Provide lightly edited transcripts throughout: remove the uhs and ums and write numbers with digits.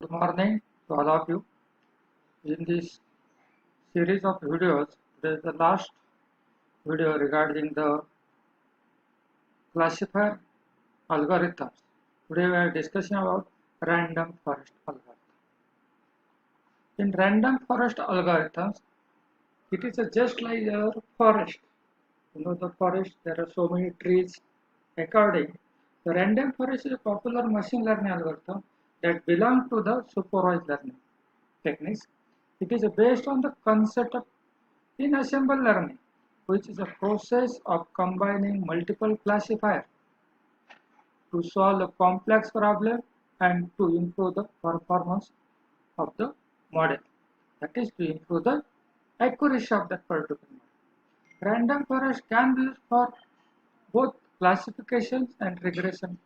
Good morning to all of you. In this series of videos, today is the last video regarding the classifier algorithms. Today we are discussing about random forest algorithm. In random forest algorithms, it is just like a forest. The forest, there are so many trees. According, the random forest is a popular machine learning algorithm that belongs to the supervised learning techniques. It is based on the concept of in-assemble learning, which is a process of combining multiple classifiers to solve a complex problem and to improve the performance of the model. That is to improve the accuracy of that particular model. Random forest can be used for both classifications and regression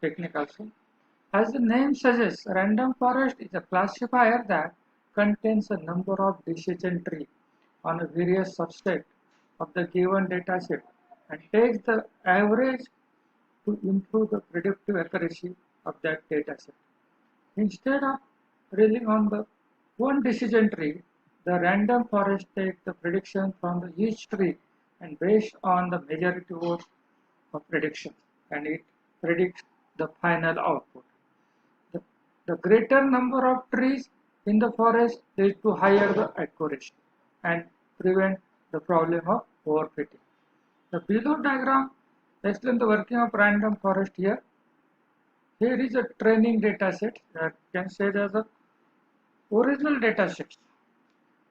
technique also. As the name suggests, random forest is a classifier that contains a number of decision trees on a various subset of the given dataset and takes the average to improve the predictive accuracy of that dataset. Instead of relying on the one decision tree, the random forest takes the prediction from each tree and based on the majority votes of predictions and it predicts the final output. The, the greater number of trees in the forest leads to higher the accuracy and prevent the problem of overfitting. The below diagram explains the working of random forest here. Here is a training data set that can say as a original data sets.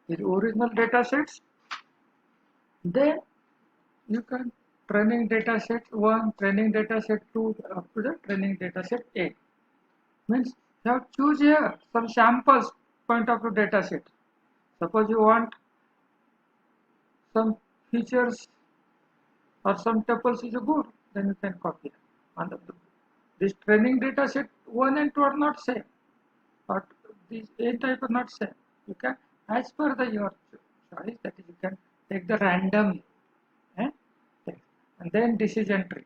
These original data sets, then you can training data set 1, training data set 2 up to the training data set 8. Means you have to choose here some samples point of the data set. Suppose you want some features or some tuples is good, then you can copy it. And this training data set 1 and 2 are not same, but these 8 type are not same. You can, as per your choice, that is, you can take the random and and then decision tree.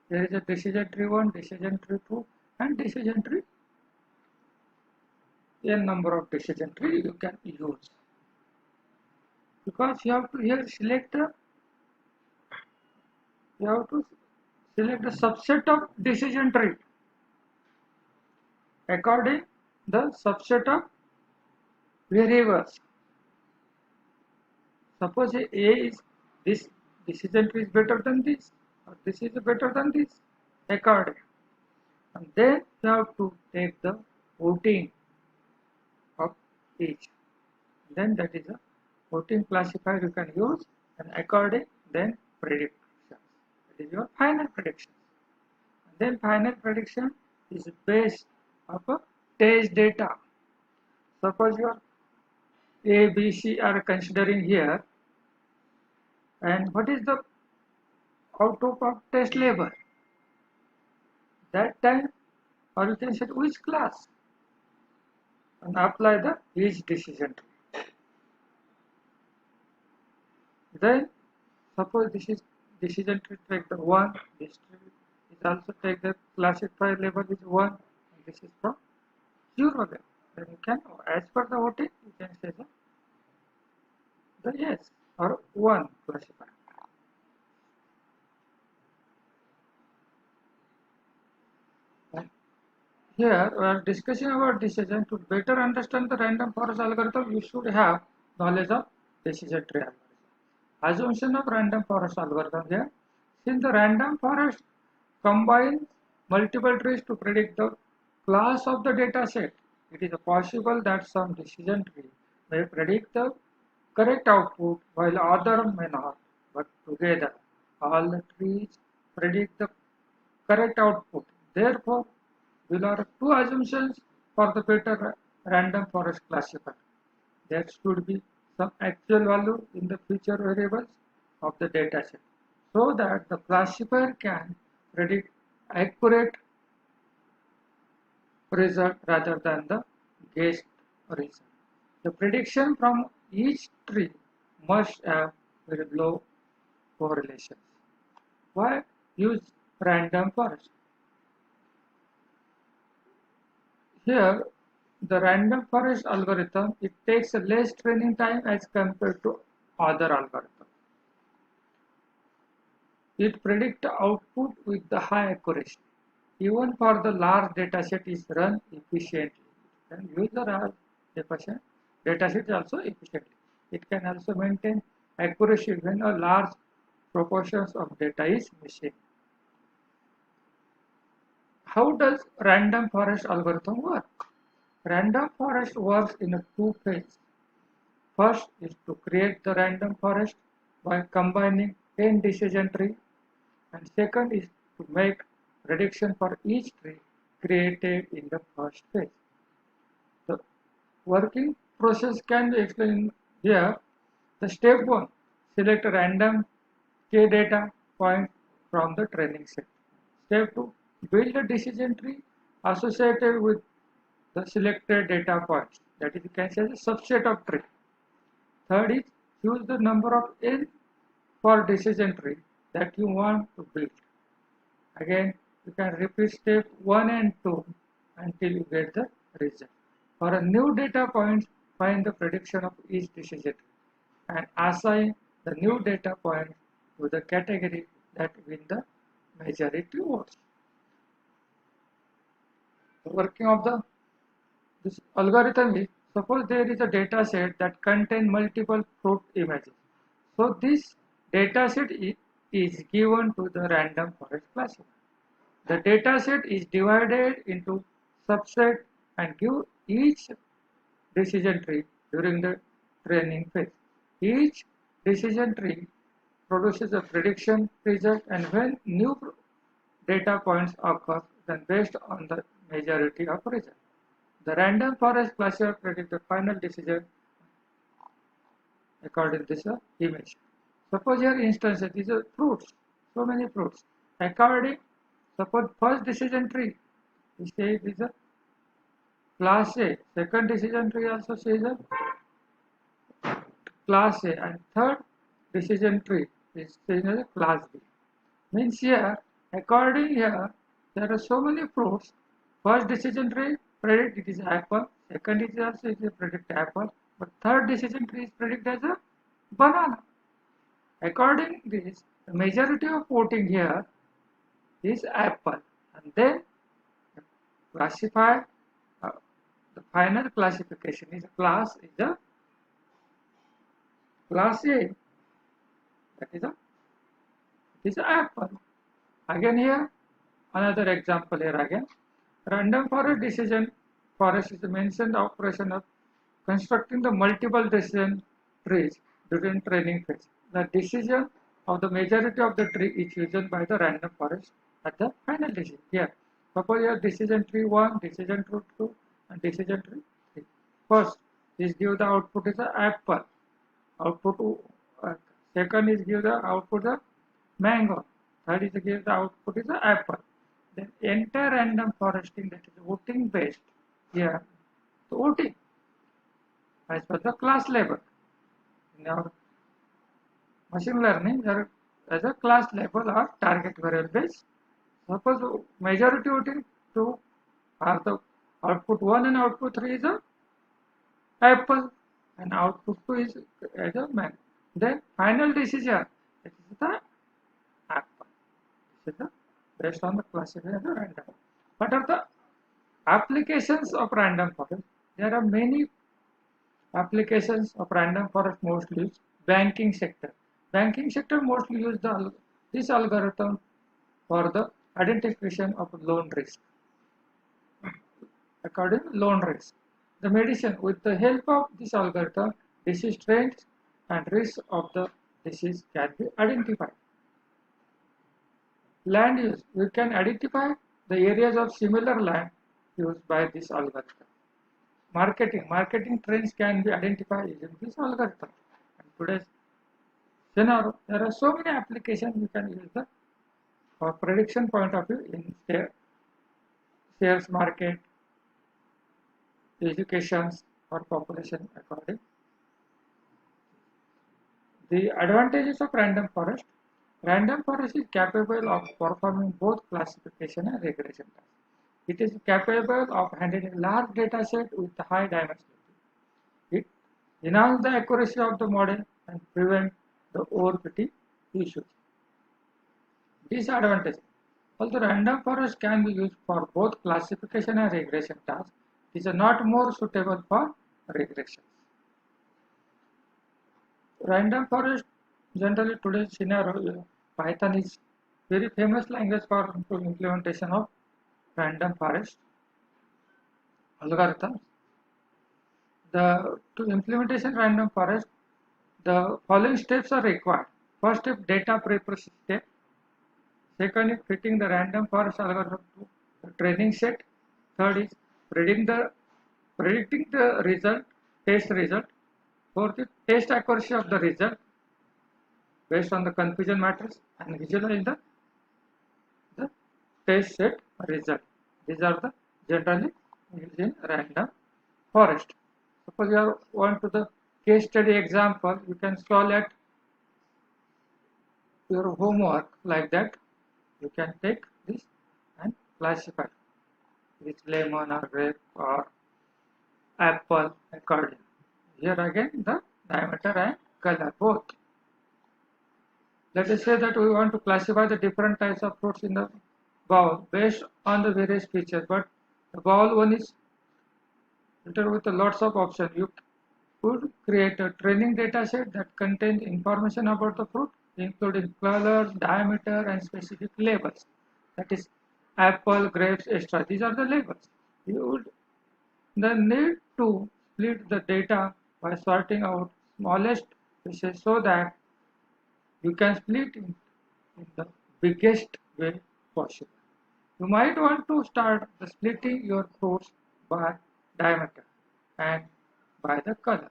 There is a decision tree 1, decision tree 2, and decision tree n number of decision tree you can use. Because you have to here select you have to select a subset of decision tree according the subset of variables. Suppose A is this decision tree is better than this, or this is better than this, according. And then you have to take the voting of each. Then that is a voting classifier you can use, and according then predictions. That is your final prediction. And then final prediction is based of a test data. Suppose your A, B, C are considering here, and what is the output of test label? That time, or you can say which class, and apply the each decision tree. Then suppose this is decision tree take the 1, this tree is also take the classifier label is 1, and this is from 0 level. Then you can, as per the voting, you can say the yes or 1 classifier. And here we are discussing about decision. To better understand the random forest algorithm, you should have knowledge of decision tree algorithm. Assumption of random forest algorithm here. Since the random forest combines multiple trees to predict the class of the data set, it is possible that some decision tree may predict the correct output while other may not, but together all the trees predict the correct output. Therefore, there are two assumptions for the better random forest classifier. There should be some actual value in the feature variables of the dataset so that the classifier can predict accurate result rather than the guessed result. The prediction from each tree must have very low correlations. Why use random forest? Here the random forest algorithm, it takes less training time as compared to other algorithms. It predicts output with the high accuracy. Even for the large dataset is run efficiently. And use the large dataset also efficiently. It can also maintain accuracy when a large proportions of data is missing. How does random forest algorithm work? Random forest works in a two phases. First is to create the random forest by combining 10 decision trees, and second is to make prediction for each tree created in the first phase. The working process can be explained here. The step 1, select a random k data point from the training set. Step 2, build a decision tree associated with the selected data points. That is, you can say a subset of tree. Third is, choose the number of n for decision tree that you want to build. Again, you can repeat step 1 and 2 until you get the result. For a new data point, find the prediction of each decision tree and assign the new data point to the category that win the majority votes. The working of this algorithm is, suppose there is a data set that contains multiple fruit images. So this data set is given to the random forest classifier. The data set is divided into subset and give each decision tree during the training phase. Each decision tree produces a prediction result, and when new data points occur, then based on the majority of results, the random forest classifier predicts the final decision according to this image. Suppose here instance these are fruits, so many fruits. According, suppose first decision tree, we say it is a class A. Second decision tree also says a class A, and third decision tree is seen as a class B. Means here, according here, there are so many fruits. First decision tree predict it is apple. Second is also it is predict apple. But third decision tree is predict as a banana. According to this, the majority of voting here is apple, and then classify the final classification is a class is a class A, that is a apple. Again here another example here again. Random forest is mentioned operation of constructing the multiple decision trees during training phase. The decision of the majority of the tree is chosen by the random forest at the final decision. Here, suppose your decision tree 1, decision tree 2, and decision tree 3. First, this give the output is the apple. Output second is give the output the mango. Third is give the output is the apple. Then entire random foresting, that is voting based here. So voting as per the class level. In our machine learning, there as a class level or target variable based. Suppose majority voting 2 are the output 1 and output 3 is a apple, and output 2 is as a mango. Then final decision, it is the apple. This is the based on the classification of the random. What are the applications of random forest? There are many applications of random forest, mostly used banking sector. Banking sector mostly use this algorithm for the identification of loan risk. According to loan risk, the medicine with the help of this algorithm, disease trends and risks of the disease can be identified. Land use, we can identify the areas of similar land used by this algorithm. Marketing trends can be identified using this algorithm. And today's scenario, there are so many applications you can use the for prediction point of view in sales market, education or population according. The advantages of random forest. Random forest is capable of performing both classification and regression tasks. It is capable of handling large data set with high dimensionality. It enhances the accuracy of the model and prevent the overfitting issues. Disadvantage. Although random forest can be used for both classification and regression tasks, it is not more suitable for regression. Random forest, generally today's scenario, Python is very famous language for implementation of random forest algorithms. To implementation random forest, the following steps are required. First step, data preprocessing step. Second is fitting the random forest algorithm to the training set. Third is predicting the result, test result. Fourth is test accuracy of the result based on the confusion matrix and visualize the test set result. These are the generally used in random forest. Suppose you are want to the case study example, you can solve at your homework like that. You can take this and classify which lemon or grape or apple according. Here again the diameter and color both. Let us say that we want to classify the different types of fruits in the bowl based on the various features, but the bowl one is filtered with lots of options. You could create a training data set that contains information about the fruit, including colors, diameter, and specific labels. That is apple, grapes, etc. These are the labels. You would then need to split the data by sorting out smallest pieces so that you can split in the biggest way possible. You might want to start the splitting your fruits by diameter and by the color.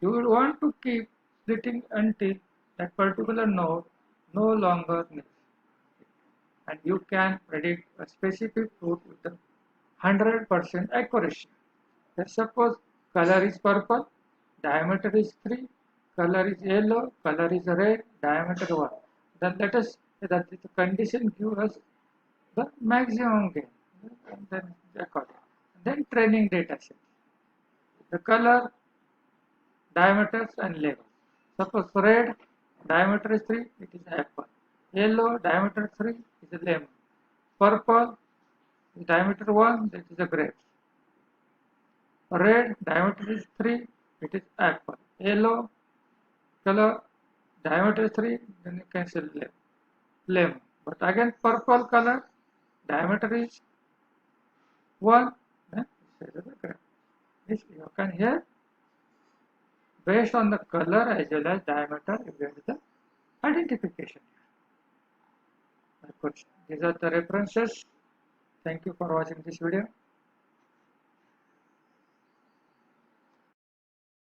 You will want to keep splitting until that particular node no longer needs it. And you can predict a specific fruit with a 100% accuracy. Let's suppose color is purple, diameter is 3, color is yellow, color is red, diameter 1. Then let us say that the condition gives us the maximum gain. And then according. Then training data set. The color, diameters and label. Suppose red, diameter is 3, it is apple. Yellow, diameter 3, is a lemon. Purple, diameter 1, that is a grape. Red, diameter is 3, it is apple. Yellow, color, diameter is 3, then you can say lemon. But again, purple color, diameter is 1, then say the grape. This you can hear. Based on the color as well as diameter, you get the identification. These are the references. Thank you for watching this video.